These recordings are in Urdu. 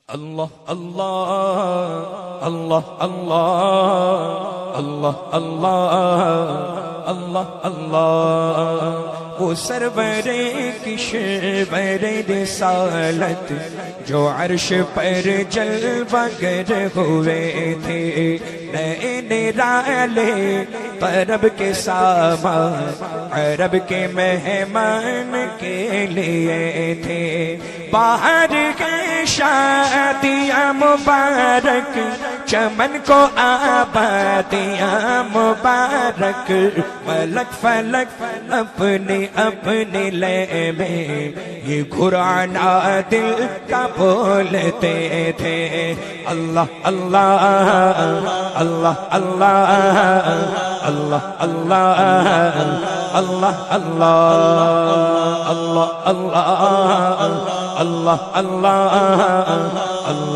اللہ اللہ اللہ اللہ اللہ اللہ اللہ اللہ وہ سرور کشور رسالت جو عرش پر جلوہ گر ہوئے تھے، نئے نرالے طرب کے سامان عرب کے مہمان کے لیے تھے، باہر کے شادیاں مبارک چمن کو آبادیاں مبارک، ملک فلک اپنے اپنے لے میں یہ گھرانا دل کا بولتے تھے، اللہ اللہ اللہ اللہ اللہ اللہ اللہ اللہ اللہ اللہ اللہ اللہ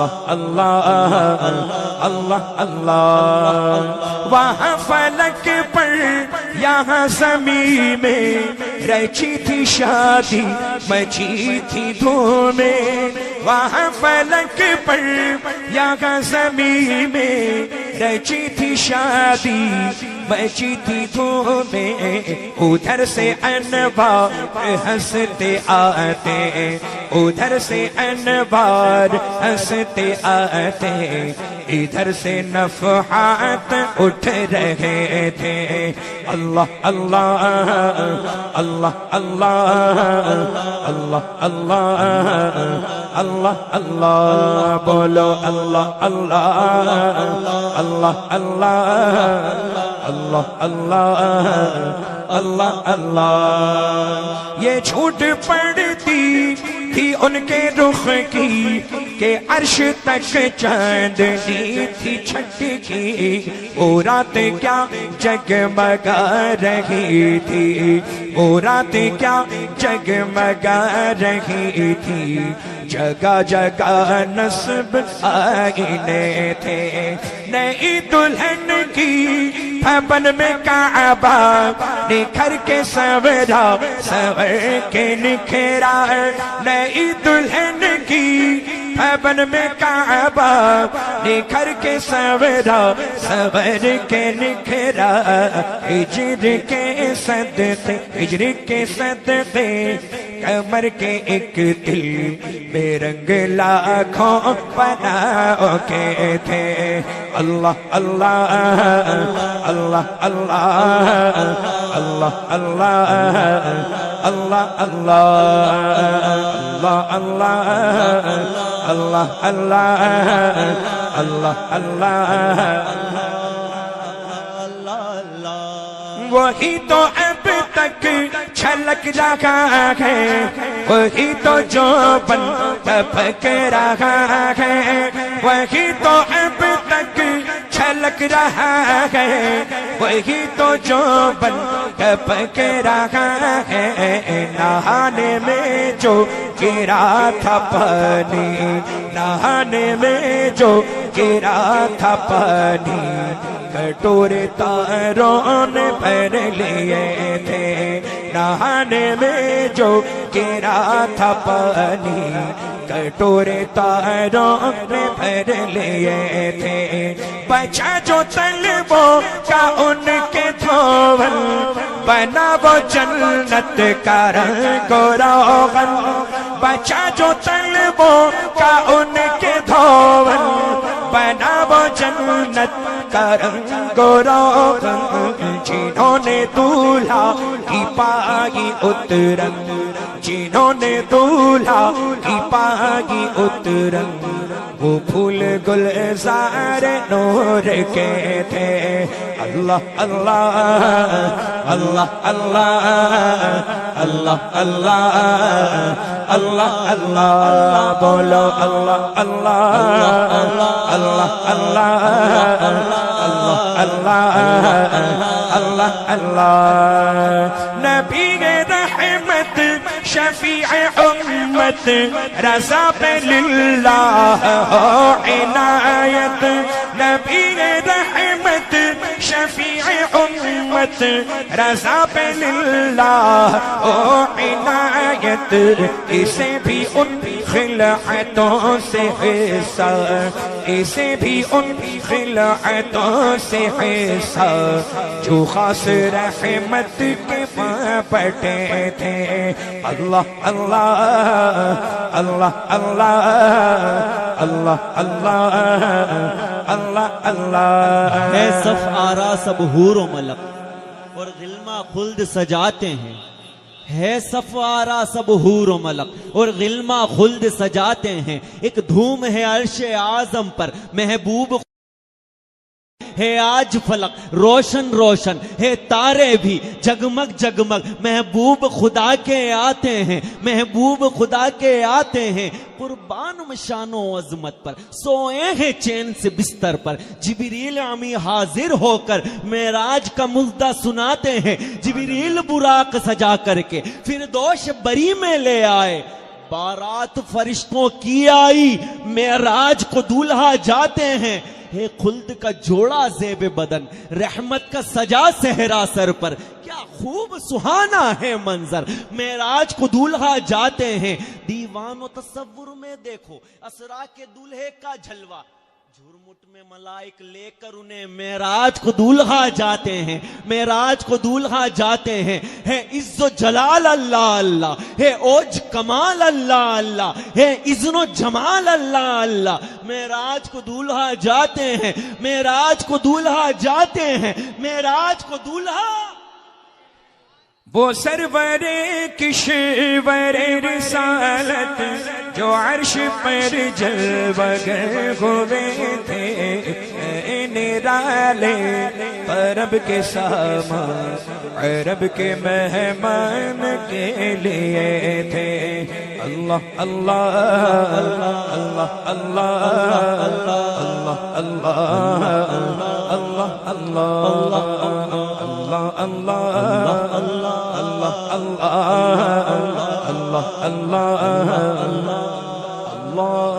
اللہ اللہ وہاں فلک پر یہاں زمین میں رچی تھی شادی مچی تھی دھومیں، وہاں فلک پر یہاں زمین میں رچی تھی شادی مچی تھی دھومیں، ادھر سے انوار ہنستے آتے ادھر سے انوار ہنستے آتے، ادھر سے نفحات اٹھ رہے تھے، اللہ اللہ اللہ اللہ اللہ اللہ اللہ اللہ بولو اللہ اللہ اللہ اللہ اللہ اللہ اللہ اللہ یہ جھوٹ پڑتی تھی ان کے رخ کی کہ عرش تک چاندنی تھی چھٹکی، وہ رات کیا جگمگا رہی تھی، وہ رات کیا جگمگا رہی تھی، جگہ جگہ نصب آئینے تھے، نئی دلہن کی بھون میں کعبہ نکھر کے سورا سور کے نکھرا، نئی دلہن کی بھون میں کعبہ نکھر کے سورا سور کے نکھرا، ہجر کے صدقے ہجر کے صدقے کمر کے ایک دل بے رنگ لاکھوں بناؤ کے تھے، اللہ اللہ اللہ اللہ اللہ اللہ اللہ اللہ اللہ اللہ اللہ اللہ وہی تو اب تک چھلک رہا ہے، وہی تو جو بن ٹپک رہا ہے، وہی تو اب تک چھلک رہا ہے، وہی تو جو بن ٹپک رہا ہے، نہانے میں جو گرا تھا پانی نہانے میں جو گرا تھا پانی، کٹورے تاروں نے بھر لیے تھے، نہانے میں جو گرا تھا پانی، کٹورے تاروں نے بھر لیے تھے، بچا جو طلبوں کا ان کے دھول، بنا وہ جنت کا رنگ و روغن، بچا جو طلبوں کا ان کے دھول، بنا وہ جنت کا رنگ و روغن، جنہوں نے دولہا کی پائی اترن، جنہوں نے دولہا کی پائی اترن، وہ پھول گلزار نور کے تھے، اللہ اللہ اللہ اللہ اللہ اللہ اللہ اللہ بولو اللہ اللہ اللہ اللہ اللہ اللہ اللہ نبی رحمت شفیع امت رضا پہ للہ ہو عنایت، نبی رحمت شفیع امت عصمت رضا پہ للہ او عنایت اسے بھی ان خلعتوں سے حصہ اسے بھی ان خلعتوں سے حصہ جو خاص رحمت کے پٹے تھے اللہ اللہ اللہ اللہ اللہ اللہ اللہ اللہ ہے صف آرا سب حور و ملک اور غلمہ خلد سجاتے ہیں ہے صف آرا سب حور و ملک اور غلمہ خلد سجاتے ہیں ایک دھوم ہے عرش اعظم پر محبوب ہے آج فلک روشن روشن ہے تارے بھی جگمگ جگمگ محبوب خدا کے آتے ہیں محبوب خدا کے آتے ہیں قربان شان و عظمت پر سوئے ہیں چین سے بستر پر جبریل امی حاضر ہو کر معراج کا مژدہ سناتے ہیں جبریل براق سجا کر کے فردوس بری میں لے آئے بارات فرشتوں کی آئی معراج کو دولہا جاتے ہیں ہے خلد کا جوڑا زیب بدن رحمت کا سجا صحرا سر پر کیا خوب سہانا ہے منظر معراج کو دولہا جاتے ہیں دیوان و تصور میں دیکھو اسرا کے دولہے کا جھلوا جھرمٹ میں ملائک لے کر انہیں معراج کو دولہا جاتے ہیں معراج کو دولہا جاتے ہیں ہے عز و جلال اللہ اللہ ہے اوج کمال اللہ اللہ ہے اذن و جمال اللہ اللہ معراج کو دولہا جاتے ہیں معراج کو دولہا جاتے ہیں معراج کو دولہا وہ سرور کشور رسالت جو عرش پر جلوہ گر ہوئے تھے نرالے عرب کے سامان عرب کے مہمان کے لیے تھے اللہ اللہ اللہ اللہ اللہ اللہ اللہ اللہ اللہ اللہ اللہ اللہ اللہ اللہ